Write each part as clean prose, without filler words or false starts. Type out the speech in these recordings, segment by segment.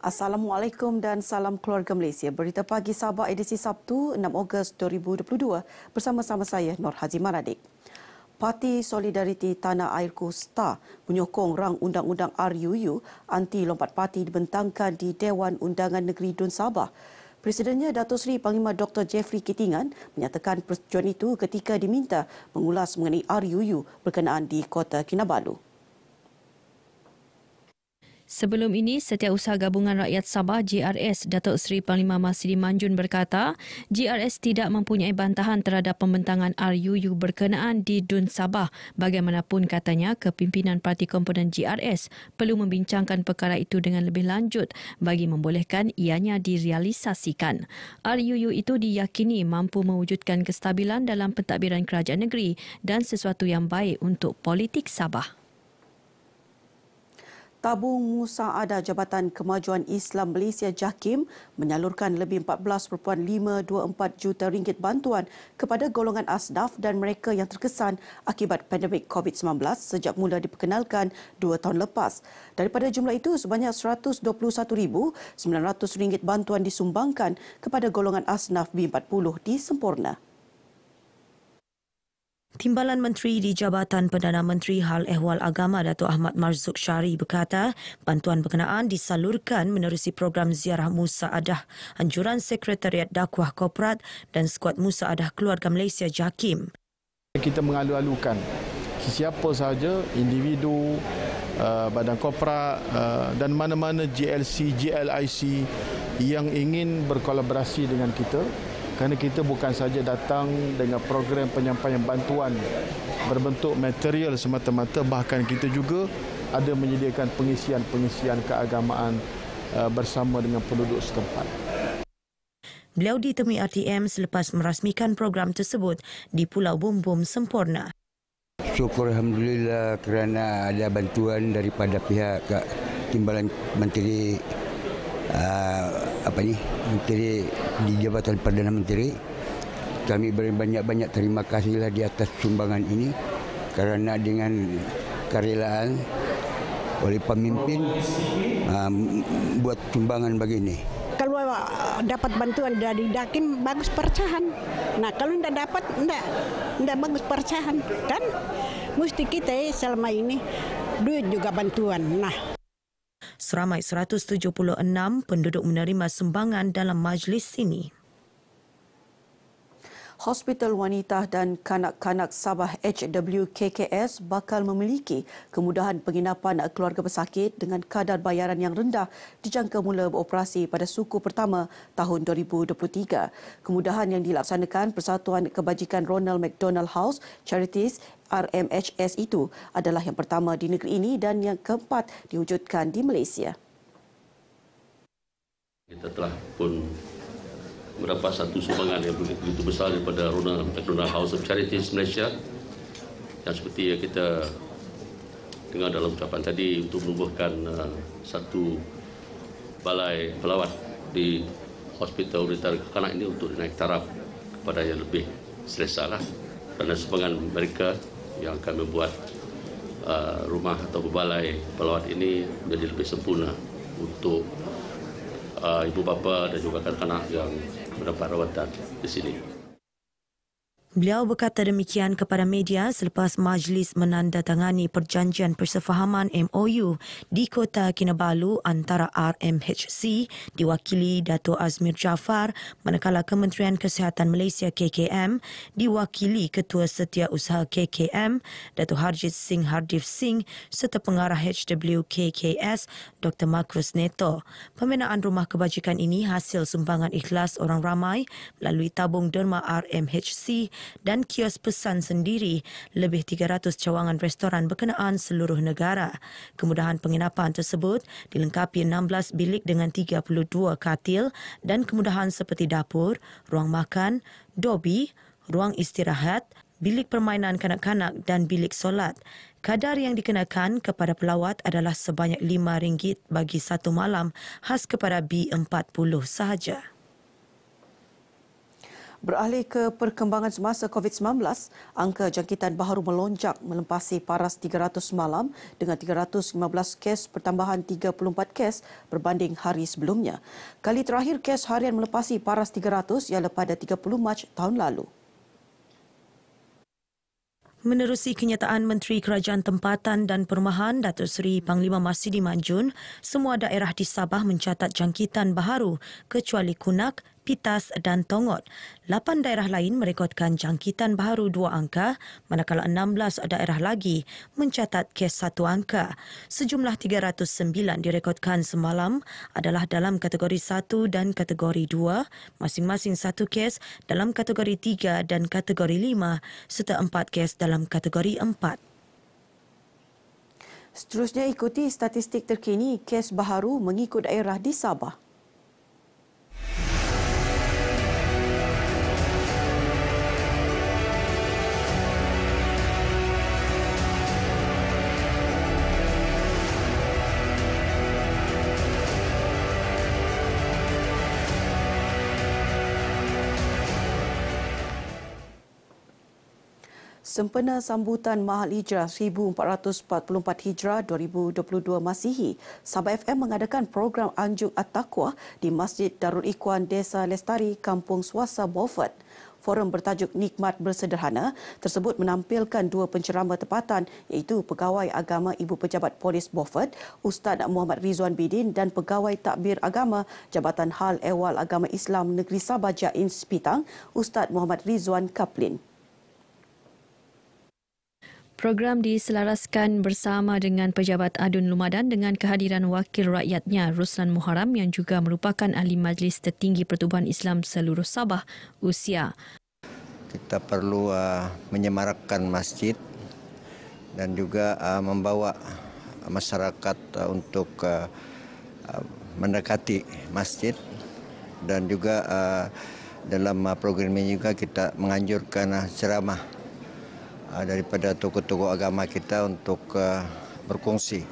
Assalamualaikum dan salam keluarga Malaysia. Berita pagi Sabah edisi Sabtu 6 Ogos 2022 bersama-sama saya Nur Hazimah Radik. Parti Solidariti Tanah Airku STAR menyokong rang undang-undang RUU anti lompat parti dibentangkan di Dewan Undangan Negeri Dun Sabah. Presidennya Datuk Seri Panglima Dr. Jeffrey Kitingan menyatakan persetujuan itu ketika diminta mengulas mengenai RUU berkenaan di Kota Kinabalu. Sebelum ini, Setiausaha Gabungan Rakyat Sabah GRS Datuk Seri Panglima Masidi Manjun berkata, GRS tidak mempunyai bantahan terhadap pembentangan RUU berkenaan di Dun Sabah. Bagaimanapun katanya, kepimpinan parti komponen GRS perlu membincangkan perkara itu dengan lebih lanjut bagi membolehkan ianya direalisasikan. RUU itu diyakini mampu mewujudkan kestabilan dalam pentadbiran kerajaan negeri dan sesuatu yang baik untuk politik Sabah. Tabung Musaadah Jabatan Kemajuan Islam Malaysia JAKIM menyalurkan lebih 14.524 juta ringgit bantuan kepada golongan asnaf dan mereka yang terkesan akibat pandemik COVID-19 sejak mula diperkenalkan 2 tahun lepas. Daripada jumlah itu, sebanyak RM121,900 bantuan disumbangkan kepada golongan asnaf B40 di Semporna. Timbalan Menteri di Jabatan Perdana Menteri Hal Ehwal Agama Datuk Ahmad Marzuk Syari berkata bantuan berkenaan disalurkan menerusi program Ziarah Musaadah Anjuran Sekretariat Dakwah Korporat dan Skuad Musaadah Keluarga Malaysia JAKIM. Kita mengalu-alukan sesiapa sahaja, individu, badan korporat dan mana-mana GLC, GLIC yang ingin berkolaborasi dengan kita. Kerana kita bukan saja datang dengan program penyampaian bantuan berbentuk material semata-mata, bahkan kita juga ada menyediakan pengisian keagamaan bersama dengan penduduk setempat. Beliau ditemui RTM selepas merasmikan program tersebut di Pulau Bumbum, Semporna. Syukur Alhamdulillah kerana ada bantuan daripada pihak Timbalan Menteri Menteri di Jabatan Perdana Menteri. Kami banyak-banyak terima kasihlah di atas sumbangan ini kerana dengan kerelaan oleh pemimpin buat sumbangan begini. Kalau dapat bantuan dari JAKIM bagus percahan. Nah, kalau tidak dapat tidak bagus percahan kan? Mesti kita selama ini duit juga bantuan. Nah, seramai 176 penduduk menerima sumbangan dalam majlis ini. Hospital Wanita dan Kanak-Kanak Sabah HWKKS bakal memiliki kemudahan penginapan keluarga pesakit dengan kadar bayaran yang rendah dijangka mula beroperasi pada suku pertama tahun 2023. Kemudahan yang dilaksanakan Persatuan Kebajikan Ronald McDonald House Charities RMHS itu adalah yang pertama di negeri ini dan yang keempat diwujudkan di Malaysia. Kita telah pun mendapat satu sumbangan yang begitu besar daripada Ronald McDonald House of Charities Malaysia yang seperti yang kita dengar dalam ucapan tadi untuk menubuhkan satu balai pelawat di hospital wanita dan kanak ini untuk naik taraf kepada yang lebih selesa lah. Kerana sumbangan mereka yang akan membuat rumah atau balai pelawat ini menjadi lebih sempurna untuk ibu bapa dan juga kanak-kanak yang mendapat rawatan di sini. Beliau berkata demikian kepada media selepas majlis menandatangani perjanjian persefahaman MOU di Kota Kinabalu antara RMHC diwakili Dato' Azmir Jaafar, manakala Kementerian Kesihatan Malaysia KKM diwakili Ketua Setiausaha KKM Dato' Harjit Singh Hardif Singh serta Pengarah HWKKS Dr. Marcus Neto. Pembinaan rumah kebajikan ini hasil sumbangan ikhlas orang ramai melalui tabung derma RMHC dan kios pesan sendiri lebih 300 cawangan restoran berkenaan seluruh negara. Kemudahan penginapan tersebut dilengkapi 16 bilik dengan 32 katil dan kemudahan seperti dapur, ruang makan, dobi, ruang istirahat, bilik permainan kanak-kanak dan bilik solat. Kadar yang dikenakan kepada pelawat adalah sebanyak RM5 bagi satu malam khas kepada B40 sahaja. Beralih ke perkembangan semasa COVID-19, angka jangkitan baharu melonjak melempasi paras 300 semalam dengan 315 kes pertambahan 34 kes berbanding hari sebelumnya. Kali terakhir kes harian melepasi paras 300 ialah pada 30 Mac tahun lalu. Menerusi kenyataan Menteri Kerajaan Tempatan dan Perumahan Datuk Seri Panglima Marsidi Manjun, semua daerah di Sabah mencatat jangkitan baharu kecuali Kunak, Pitas dan Tongot. 8 daerah lain merekodkan jangkitan baharu 2 angka, manakala 16 daerah lagi mencatat kes 1 angka. Sejumlah 309 direkodkan semalam adalah dalam kategori 1 dan kategori 2, masing-masing 1 kes dalam kategori 3 dan kategori 5 serta 4 kes dalam kategori 4. Seterusnya ikuti statistik terkini kes baharu mengikut daerah di Sabah. Sempena sambutan Mahal Hijrah 1444 Hijrah 2022 Masihi, Sabah FM mengadakan program Anjuk At-Taqwa di Masjid Darul Ikhwan Desa Lestari, Kampung Swasta Beaufort. Forum bertajuk Nikmat Bersederhana tersebut menampilkan 2 penceramah tempatan iaitu Pegawai Agama Ibu Pejabat Polis Beaufort, Ustaz Muhammad Rizwan Bidin dan Pegawai Takbir Agama Jabatan Hal Ehwal Agama Islam Negeri Sabah Jain Sepitang, Ustaz Muhammad Rizwan Kaplin. Program diselaraskan bersama dengan Pejabat Adun Lumadan dengan kehadiran wakil rakyatnya Ruslan Muharram yang juga merupakan ahli Majlis Tertinggi Pertubuhan Islam seluruh Sabah usia. Kita perlu menyemarakkan masjid dan juga membawa masyarakat untuk mendekati masjid, dan juga dalam program ini juga kita menganjurkan ceramah daripada tokoh-tokoh agama kita untuk berkongsi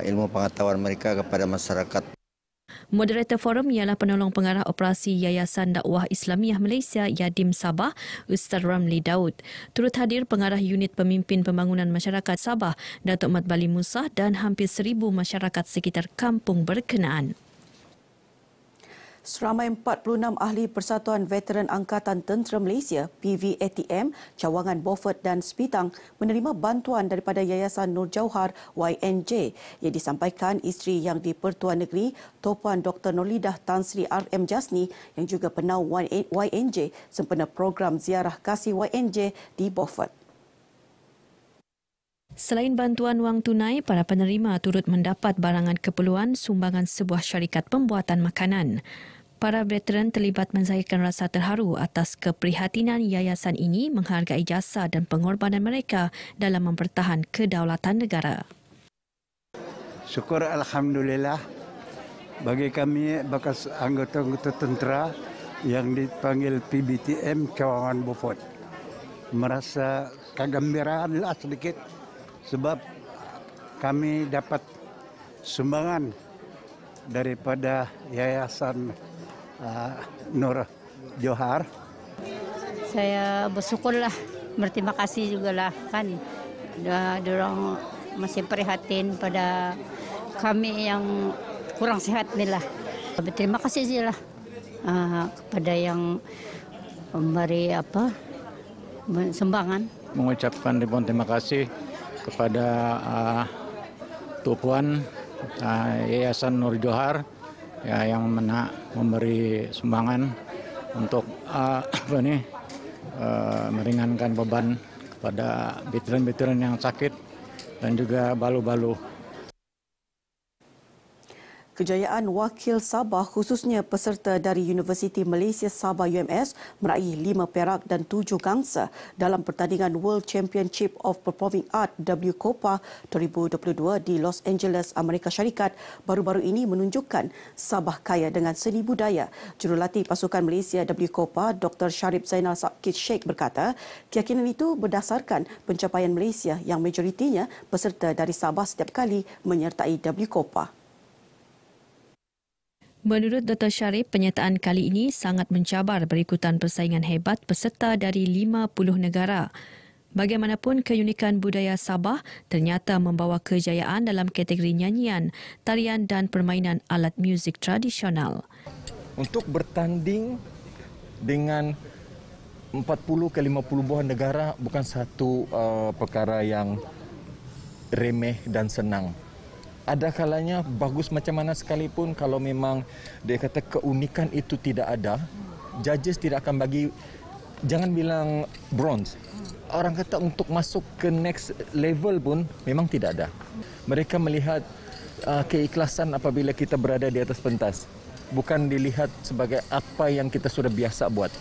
ilmu pengetahuan mereka kepada masyarakat. Moderator forum ialah penolong pengarah operasi Yayasan Dakwah Islamiah Malaysia Yadim Sabah, Ustaz Ramli Daud. Turut hadir pengarah unit pemimpin pembangunan masyarakat Sabah, Datuk Mat Bali Musa dan hampir 1,000 masyarakat sekitar kampung berkenaan. Seramai 46 ahli Persatuan Veteran Angkatan Tentera Malaysia PVATM, Cawangan Beaufort dan Sepitang menerima bantuan daripada Yayasan Nur Jauhar YNJ yang disampaikan isteri yang di-Pertuan Negeri Topuan Dr. Nurlidah Tan Sri RM Jasni yang juga penau YNJ sempena program ziarah kasih YNJ di Beaufort. Selain bantuan wang tunai, para penerima turut mendapat barangan keperluan sumbangan sebuah syarikat pembuatan makanan. Para veteran terlibat menzahirkan rasa terharu atas keprihatinan yayasan ini menghargai jasa dan pengorbanan mereka dalam mempertahan kedaulatan negara. Syukur Alhamdulillah bagi kami bekas anggota-anggota tentera yang dipanggil PBTM Cawangan Beaufort. Merasa kegembiraan lah sedikit sebab kami dapat sumbangan daripada Yayasan Nur Johar. Saya bersyukurlah, berterima kasih juga lah kan. Diorang masih prihatin pada kami yang kurang sehat ni lah. Berterima kasih je lah kepada yang memberi sumbangan. Mengucapkan ribuan terima kasih kepada Tuan Yayasan Nur Johar yang memberi sumbangan untuk meringankan beban kepada veteran-veteran yang sakit dan juga balu-balu. Kejayaan wakil Sabah khususnya peserta dari Universiti Malaysia Sabah UMS meraih 5 perak dan 7 gangsa dalam pertandingan World Championship of Performing Art WCOPA 2022 di Los Angeles, Amerika Syarikat baru-baru ini menunjukkan Sabah kaya dengan seni budaya. Jurulatih pasukan Malaysia WCOPA Dr. Sharif Zainal Sabkit Sheikh berkata, keyakinan itu berdasarkan pencapaian Malaysia yang majoritinya peserta dari Sabah setiap kali menyertai WCOPA. Menurut Dr. Sharif, penyertaan kali ini sangat mencabar berikutan persaingan hebat peserta dari 50 negara. Bagaimanapun, keunikan budaya Sabah ternyata membawa kejayaan dalam kategori nyanyian, tarian dan permainan alat muzik tradisional. Untuk bertanding dengan 40 ke 50 buah negara bukan satu perkara yang remeh dan senang. Ada kalanya bagus macam mana sekalipun, kalau memang dia kata keunikan itu tidak ada, judges tidak akan bagi, jangan bilang bronze. Orang kata untuk masuk ke next level pun memang tidak ada. Mereka melihat keikhlasan apabila kita berada di atas pentas, bukan dilihat sebagai apa yang kita sudah biasa buat.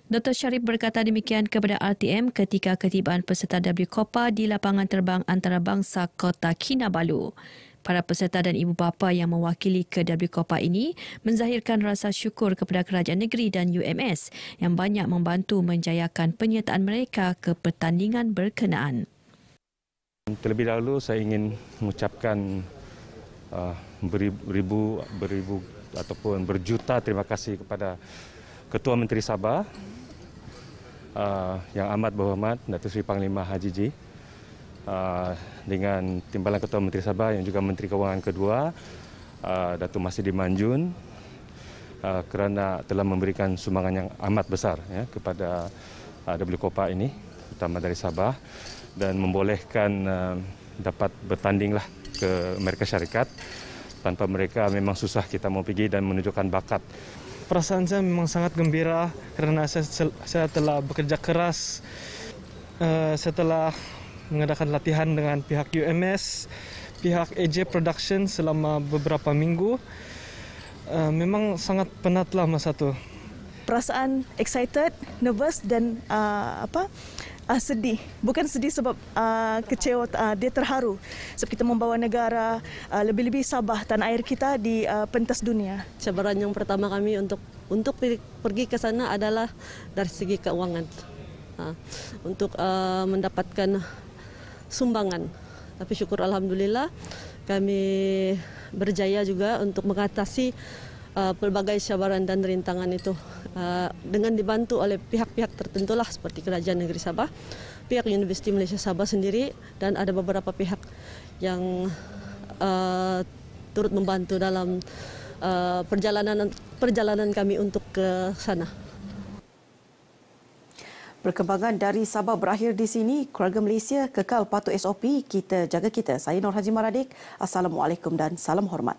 Dr. Sharif berkata demikian kepada RTM ketika ketibaan peserta WCOPA di lapangan terbang antarabangsa Kota Kinabalu. Para peserta dan ibu bapa yang mewakili ke WCOPA ini menzahirkan rasa syukur kepada kerajaan negeri dan UMS yang banyak membantu menjayakan penyertaan mereka ke pertandingan berkenaan. Terlebih dahulu saya ingin mengucapkan beribu ataupun berjuta terima kasih kepada Ketua Menteri Sabah yang amat berhormat Datuk Seri Panglima Haji G, dengan Timbalan Ketua Menteri Sabah yang juga Menteri Kewangan kedua Datuk Masidi Manjun, kerana telah memberikan sumbangan yang amat besar kepada WCOPA ini, terutama dari Sabah, dan membolehkan dapat bertandinglah ke Amerika Syarikat. Tanpa mereka memang susah kita mau pergi dan menunjukkan bakat. Perasaan saya memang sangat gembira kerana saya telah bekerja keras setelah mengadakan latihan dengan pihak UMS, pihak AJ Production selama beberapa minggu. Memang sangat penatlah masa itu. Perasaan excited, nervous dan sedih. Bukan sedih sebab kecewa, dia terharu sebab kita membawa negara, lebih-lebih Sabah, tanah air kita di pentas dunia. Cabaran yang pertama kami untuk pergi ke sana adalah dari segi keuangan, untuk mendapatkan sumbangan. Tapi syukur alhamdulillah kami berjaya juga untuk mengatasi pelbagai cabaran dan rintangan itu dengan dibantu oleh pihak-pihak tertentulah seperti Kerajaan Negeri Sabah, pihak Universiti Malaysia Sabah sendiri, dan ada beberapa pihak yang turut membantu dalam perjalanan kami untuk ke sana. Perkembangan dari Sabah berakhir di sini. Keluarga Malaysia kekal patuh SOP. Kita jaga kita. Saya Nur Haji Maradik. Assalamualaikum dan salam hormat.